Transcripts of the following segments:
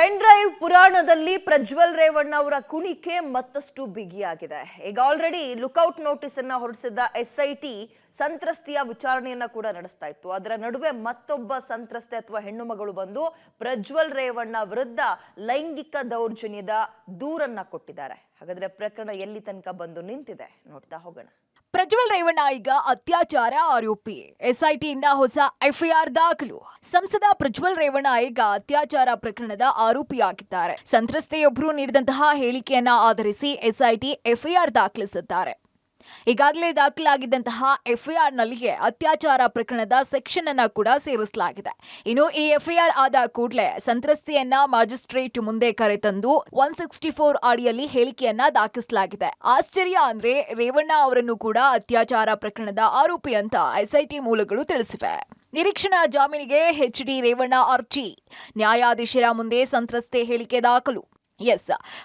Pen drive ಪುರಾಣದಲ್ಲಿ ಪ್ರಜ್ವಲ್ ರೇವಣ್ಣ ಅವರ ಕುಣಿಕೆ ಮತ್ತಷ್ಟು ಬಿಗಿಯಾಗಿದೆ. ಈಗ ಆಲ್ರೆಡಿ ಲುಕ್ಔಟ್ ನೋಟಿಸ್ ಅನ್ನು ಹೊರಡಿಸಿದ್ದ ಎಸ್ಐಟಿ ಸಂತ್ರಸ್ತೆಯ ವಿಚಾರಣೆಯನ್ನ ಕೂಡ ನಡೆಸ್ತಾ ಇತ್ತು. ಅದರ ನಡುವೆ ಮತ್ತೊಬ್ಬ ಸಂತ್ರಸ್ತೆ ಅಥವಾ ಹೆಣ್ಣು ಮಗಳು ಬಂದು ಪ್ರಜ್ವಲ್ ರೇವಣ್ಣ ವಿರುದ್ಧ ಲೈಂಗಿಕ ದೌರ್ಜನ್ಯದ ದೂರನ್ನ ಕೊಟ್ಟಿದ್ದಾರೆ. ಹಾಗಾದ್ರೆ ಪ್ರಕರಣ ಎಲ್ಲಿ ತನಕ ಬಂದು ನಿಂತಿದೆ ನೋಡ್ತಾ ಹೋಗೋಣ. ಪ್ರಜ್ವಲ್ ರೇವಣ್ಣ ಈಗ ಅತ್ಯಾಚಾರ ಆರೋಪಿ. ಎಸ್ಐಟಿಯಿಂದ ಹೊಸ ಎಫ್ಐಆರ್ ದಾಖಲು. ಸಂಸದ ಪ್ರಜ್ವಲ್ ರೇವಣ್ಣ ಈಗ ಅತ್ಯಾಚಾರ ಪ್ರಕರಣದ ಆರೋಪಿಯಾಗಿದ್ದಾರೆ. ಸಂತ್ರಸ್ತೆಯೊಬ್ಬರು ನೀಡಿದಂತಹ ಹೇಳಿಕೆಯನ್ನ ಆಧರಿಸಿ ಎಸ್ಐಟಿ ಎಫ್ಐಆರ್ ದಾಖಲಿಸಿದ್ದಾರೆ. ಈಗಾಗಲೇ ದಾಖಲಾಗಿದ್ದಂತಹ ಎಫ್ಐಆರ್ ನಲ್ಲಿಯೇ ಅತ್ಯಾಚಾರ ಪ್ರಕರಣದ ಸೆಕ್ಷನ್ ಅನ್ನ ಕೂಡ ಸೇರಿಸಲಾಗಿದೆ. ಇನ್ನು ಈ ಎಫ್ಐಆರ್ ಆದ ಕೂಡಲೇ ಸಂತ್ರಸ್ತೆಯನ್ನ ಮ್ಯಾಜಿಸ್ಟ್ರೇಟ್ ಮುಂದೆ ಕರೆತಂದು 164 ಅಡಿಯಲ್ಲಿ ಹೇಳಿಕೆಯನ್ನ ದಾಖಲಿಸಲಾಗಿದೆ. ಆಶ್ಚರ್ಯ ಅಂದ್ರೆ ರೇವಣ್ಣ ಅವರನ್ನು ಕೂಡ ಅತ್ಯಾಚಾರ ಪ್ರಕರಣದ ಆರೋಪಿ ಅಂತ ಎಸ್ಐಟಿ ಮೂಲಗಳು ತಿಳಿಸಿವೆ. ನಿರೀಕ್ಷಣಾ ಜಾಮೀನಿಗೆ ಎಚ್.ಡಿ. ರೇವಣ್ಣ ಅರ್ಜಿ. ನ್ಯಾಯಾಧೀಶರ ಮುಂದೆ ಸಂತ್ರಸ್ತೆ ಹೇಳಿಕೆ ದಾಖಲು.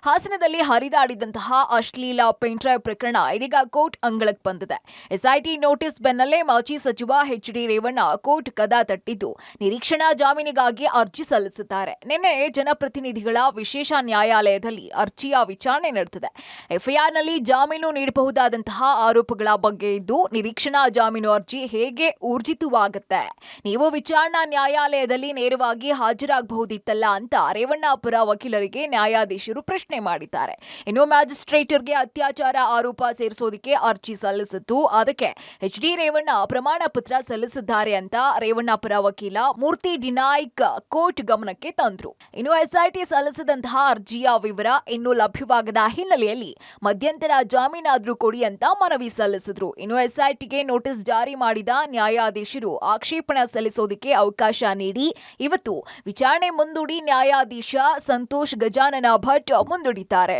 ಹಾಸನದಲ್ಲಿ ಹರಿದಾಡಿದಂತಹ ಅಶ್ಲೀಲ ಪೆನ್ ಡ್ರೈವ್ ಪ್ರಕರಣ ಇದೀಗ ಕೋರ್ಟ್ ಅಂಗಳಕ್ಕೆ ಬಂದಿದೆ. ಎಸ್ಐಟಿ ನೋಟಿಸ್ ಬೆನ್ನಲ್ಲೇ ಮಾಜಿ ಸಚಿವ ಎಚ್.ಡಿ. ರೇವಣ್ಣ ಕೋರ್ಟ್ ಕದ ತಟ್ಟಿದ್ದು ನಿರೀಕ್ಷಣಾ ಜಾಮೀನಿಗಾಗಿ ಅರ್ಜಿ ಸಲ್ಲಿಸಿದ್ದಾರೆ. ನಿನ್ನೆ ಜನಪ್ರತಿನಿಧಿಗಳ ವಿಶೇಷ ನ್ಯಾಯಾಲಯದಲ್ಲಿ ಅರ್ಜಿಯ ವಿಚಾರಣೆ ನಡೆದಿದೆ. ಎಫ್ಐಆರ್ನಲ್ಲಿ ಜಾಮೀನು ನೀಡಬಹುದಾದಂತಹ ಆರೋಪಗಳ ಬಗ್ಗೆ ಇದ್ದು ನಿರೀಕ್ಷಣಾ ಜಾಮೀನು ಅರ್ಜಿ ಹೇಗೆ ಊರ್ಜಿತವಾಗುತ್ತೆ? ನೀವು ವಿಚಾರಣಾ ನ್ಯಾಯಾಲಯದಲ್ಲಿ ನೇರವಾಗಿ ಹಾಜರಾಗಬಹುದಿತ್ತಲ್ಲ ಅಂತ ರೇವಣ್ಣ ಪರ ವಕೀಲರಿಗೆ ನ್ಯಾಯಾಧೀಶರು ಪ್ರಶ್ನೆ ಮಾಡಿದ್ದಾರೆ. ಇನ್ನು ಮ್ಯಾಜಿಸ್ಟ್ರೇಟರ್ಗೆ ಅತ್ಯಾಚಾರ ಆರೋಪ ಸೇರಿಸೋದಕ್ಕೆ ಅರ್ಜಿ ಸಲ್ಲಿಸಿದ್ದು ಅದಕ್ಕೆ ಎಚ್.ಡಿ. ರೇವಣ್ಣ ಪ್ರಮಾಣ ಪತ್ರ ಸಲ್ಲಿಸಿದ್ದಾರೆ ಅಂತ ರೇವಣ್ಣ ಪರ ವಕೀಲ ಮೂರ್ತಿ ಡಿನಾಯ್ಕ್ ಕೋರ್ಟ್ ಗಮನಕ್ಕೆ ತಂದ್ರು. ಇನ್ನು ಎಸ್ಐಟಿ ಸಲ್ಲಿಸಿದಂತಹ ಅರ್ಜಿಯ ವಿವರ ಇನ್ನೂ ಲಭ್ಯವಾಗದ ಹಿನ್ನೆಲೆಯಲ್ಲಿ ಮಧ್ಯಂತರ ಜಾಮೀನಾದ್ರೂ ಕೊಡಿ ಅಂತ ಮನವಿ ಸಲ್ಲಿಸಿದ್ರು. ಇನ್ನು ಎಸ್ಐಟಿಗೆ ನೋಟಿಸ್ ಜಾರಿ ಮಾಡಿದ ನ್ಯಾಯಾಧೀಶರು ಆಕ್ಷೇಪಣೆ ಸಲ್ಲಿಸೋದಕ್ಕೆ ಅವಕಾಶ ನೀಡಿ ಇವತ್ತು ವಿಚಾರಣೆ ಮುಂದೂಡಿ ನ್ಯಾಯಾಧೀಶ ಸಂತೋಷ್ ಗಜಾನನ ಭಟ್ ಮುಂದೂಡಿದ್ದಾರೆ.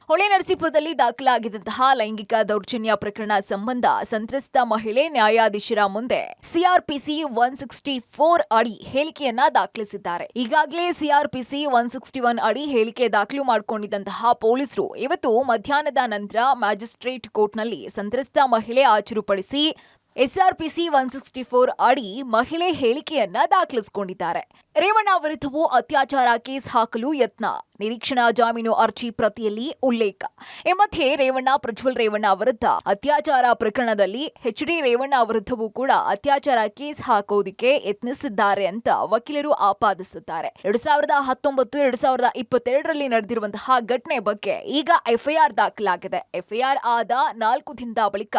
ಹೊಳೆನರಸೀಪುರದಲ್ಲಿ ದಾಖಲಾಗಿದ್ದಂತಹ ಲೈಂಗಿಕ ದೌರ್ಜನ್ಯ ಪ್ರಕರಣ ಸಂಬಂಧ ಸಂತ್ರಸ್ತ ಮಹಿಳೆ ನ್ಯಾಯಾಧೀಶರ ಮುಂದೆ ಸಿಆರ್ಪಿಸಿ 164 ಅಡಿ ಹೇಳಿಕೆಯನ್ನ ದಾಖಲಿಸಿದ್ದಾರೆ. ಈಗಾಗಲೇ ಸಿಆರ್ಪಿಸಿ 161 ಅಡಿ ಹೇಳಿಕೆ ದಾಖಲು ಮಾಡಿಕೊಂಡಿದ್ದಂತಹ ಪೊಲೀಸರು ಇವತ್ತು ಮಧ್ಯಾಹ್ನದ ನಂತರ ಮ್ಯಾಜಿಸ್ಟ್ರೇಟ್ ಕೋರ್ಟ್ನಲ್ಲಿ ಸಂತ್ರಸ್ತ ಮಹಿಳೆ ಹಾಜರುಪಡಿಸಿ ಎಸ್ಆರ್ಪಿಸಿ 164 ಅಡಿ ಮಹಿಳೆ ಹೇಳಿಕೆಯನ್ನ ದಾಖಲಿಸಿಕೊಂಡಿದ್ದಾರೆ. ರೇವಣ್ಣ ವಿರುದ್ಧವೂ ಅತ್ಯಾಚಾರ ಕೇಸ್ ಹಾಕಲು ಯತ್ನ. ನಿರೀಕ್ಷಣಾ ಜಾಮೀನು ಅರ್ಜಿ ಪ್ರತಿಯಲ್ಲಿ ಉಲ್ಲೇಖ. ಈ ಮಧ್ಯೆ ಪ್ರಜ್ವಲ್ ರೇವಣ್ಣ ವಿರುದ್ಧ ಅತ್ಯಾಚಾರ ಪ್ರಕರಣದಲ್ಲಿ ಎಚ್.ಡಿ. ರೇವಣ್ಣ ವಿರುದ್ಧವೂ ಕೂಡ ಅತ್ಯಾಚಾರ ಕೇಸ್ ಹಾಕೋದಕ್ಕೆ ಯತ್ನಿಸಿದ್ದಾರೆ ಅಂತ ವಕೀಲರು ಆಪಾದಿಸಿದ್ದಾರೆ. 2019-2022ರಲ್ಲಿ ನಡೆದಿರುವಂತಹ ಘಟನೆ ಬಗ್ಗೆ ಈಗ ಎಫ್ಐಆರ್ ದಾಖಲಾಗಿದೆ. ಎಫ್ಐಆರ್ ಆದ 4 ದಿನದ ಬಳಿಕ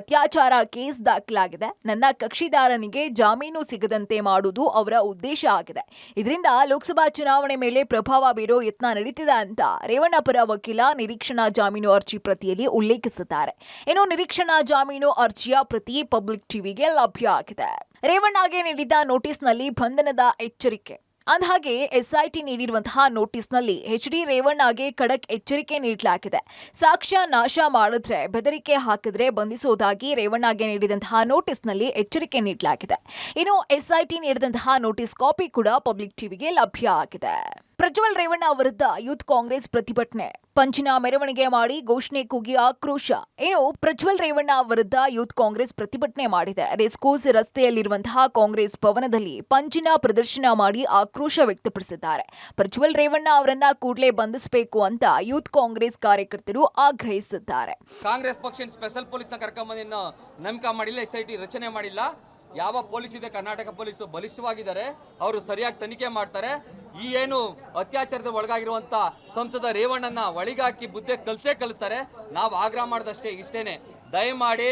ಅತ್ಯಾಚಾರ ಕೇಸ್ ದಾಖಲಾಗಿದೆ. ನನ್ನ ಕಕ್ಷಿದಾರನಿಗೆ ಜಾಮೀನು ಸಿಗದಂತೆ ಮಾಡುವುದು ಅವರ ಉದ್ದೇಶ ಆಗಿದೆ. ಇದರಿಂದ ಲೋಕಸಭಾ ಚುನಾವಣೆ ಮೇಲೆ ಪ್ರಭಾವ ಬೀರೋ ಯತ್ನ ನಡೀತಿದೆ ಅಂತ ರೇವಣ್ಣ ಪರ ವಕೀಲ ನಿರೀಕ್ಷಣಾ ಜಾಮೀನು ಅರ್ಜಿ ಪ್ರತಿಯಲ್ಲಿ ಉಲ್ಲೇಖಿಸಿದ್ದಾರೆ. ಇನ್ನು ನಿರೀಕ್ಷಣಾ ಜಾಮೀನು ಅರ್ಜಿಯ ಪ್ರತಿ ಪಬ್ಲಿಕ್ ಟಿವಿಗೆ ಲಭ್ಯ ಆಗಿದೆ. ರೇವಣ್ಣಗೆ ನೀಡಿದ ನೋಟಿಸ್ನಲ್ಲಿ ಬಂಧನದ ಎಚ್ಚರಿಕೆ. ಅಂದಹಾಗೆ ಎಸ್ಐಟಿ ನೀಡಿರುವಂತಹ ನೋಟಿಸ್ನಲ್ಲಿ ಎಚ್.ಡಿ. ರೇವಣ್ಣಗೆ ಖಡಕ್ ಎಚ್ಚರಿಕೆ ನೀಡಲಾಗಿದೆ. ಸಾಕ್ಷ್ಯ ನಾಶ ಮಾಡಿದ್ರೆ, ಬೆದರಿಕೆ ಹಾಕಿದ್ರೆ ಬಂಧಿಸುವುದಾಗಿ ರೇವಣ್ಣಗೆ ನೀಡಿದಂತಹ ನೋಟಿಸ್ನಲ್ಲಿ ಎಚ್ಚರಿಕೆ ನೀಡಲಾಗಿದೆ. ಇನ್ನು ಎಸ್ಐಟಿ ನೀಡಿದಂತಹ ನೋಟಿಸ್ ಕಾಪಿ ಕೂಡ ಪಬ್ಲಿಕ್ ಟಿವಿಗೆ ಲಭ್ಯ ಆಗಿದೆ. ಪ್ರಜ್ವಲ್ ರೇವಣ್ಣ ವಿರುದ್ಧ ಯೂತ್ ಕಾಂಗ್ರೆಸ್ ಪ್ರತಿಭಟನೆ. ಪಂಚಿನ ಮೆರವಣಿಗೆ ಮಾಡಿ ಘೋಷಣೆ ಕೂಗಿ ಆಕ್ರೋಶ. ಇನ್ನು ಪ್ರಜ್ವಲ್ ರೇವಣ್ಣ ವಿರುದ್ಧ ಯೂತ್ ಕಾಂಗ್ರೆಸ್ ಪ್ರತಿಭಟನೆ ಮಾಡಿದೆ. ರೇಸ್ಕೋರ್ಸ್ ರಸ್ತೆಯಲ್ಲಿರುವಂತಹ ಕಾಂಗ್ರೆಸ್ ಭವನದಲ್ಲಿ ಪಂಚಿನ ಪ್ರದರ್ಶನ ಮಾಡಿ ಆಕ್ರೋಶ ವ್ಯಕ್ತಪಡಿಸಿದ್ದಾರೆ. ಪ್ರಜ್ವಲ್ ರೇವಣ್ಣ ಅವರನ್ನ ಕೂಡಲೇ ಬಂಧಿಸಬೇಕು ಅಂತ ಯೂತ್ ಕಾಂಗ್ರೆಸ್ ಕಾರ್ಯಕರ್ತರು ಆಗ್ರಹಿಸಿದ್ದಾರೆ. ಕಾಂಗ್ರೆಸ್ ಪಕ್ಷ ಸ್ಪೆಷಲ್ ಪೊಲೀಸ್ನ ಕರ್ಕೊಂಬಂದಿನ ನೇಮಕ ಮಾಡಿಲ್ಲ, ಎಸ್ಐಟಿ ರಚನೆ ಮಾಡಿಲ್ಲ. ಯಾವ ಪೊಲೀಸ್ ಇದೆ, ಕರ್ನಾಟಕ ಪೊಲೀಸು ಬಲಿಷ್ಠವಾಗಿದ್ದಾರೆ, ಅವರು ಸರಿಯಾಗಿ ತನಿಖೆ ಮಾಡ್ತಾರೆ. ಈ ಏನು ಅತ್ಯಾಚಾರದ ಒಳಗಾಗಿರುವಂತ ಸಂಸದ ರೇವಣ್ಣನ ಒಳಗಾಕಿ ಬುದ್ಧಿ ಕಲಿಸ್ತಾರೆ. ನಾವು ಆಗ್ರಹ ಮಾಡಿದಷ್ಟೇ ಇಷ್ಟೇನೆ, ದಯಮಾಡಿ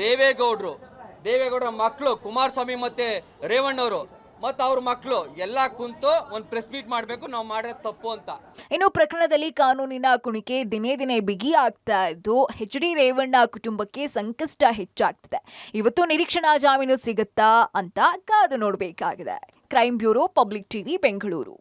ದೇವೇಗೌಡರ ಮಕ್ಕಳು ಕುಮಾರಸ್ವಾಮಿ ಮತ್ತೆ ರೇವಣ್ಣವರು ಮತ್ತು ಅವ್ರ ಮಕ್ಕಳು ಎಲ್ಲ ಕುಂತು ಒಂದು ಪ್ರೆಸ್ ಮೀಟ್ ಮಾಡಬೇಕು, ನಾವು ಮಾಡಿರೋದು ತಪ್ಪು ಅಂತ. ಇನ್ನು ಪ್ರಕರಣದಲ್ಲಿ ಕಾನೂನಿನ ಕುಣಿಕೆ ದಿನೇ ದಿನೇ ಬಿಗಿ ಆಗ್ತಾ ಇದ್ದು ಎಚ್.ಡಿ. ರೇವಣ್ಣ ಕುಟುಂಬಕ್ಕೆ ಸಂಕಷ್ಟ ಹೆಚ್ಚಾಗ್ತಿದೆ. ಇವತ್ತು ನಿರೀಕ್ಷಣಾ ಜಾಮೀನು ಸಿಗುತ್ತಾ ಅಂತ ಕಾದು ನೋಡಬೇಕಾಗಿದೆ. Crime bureau, public TV, Bengaluru.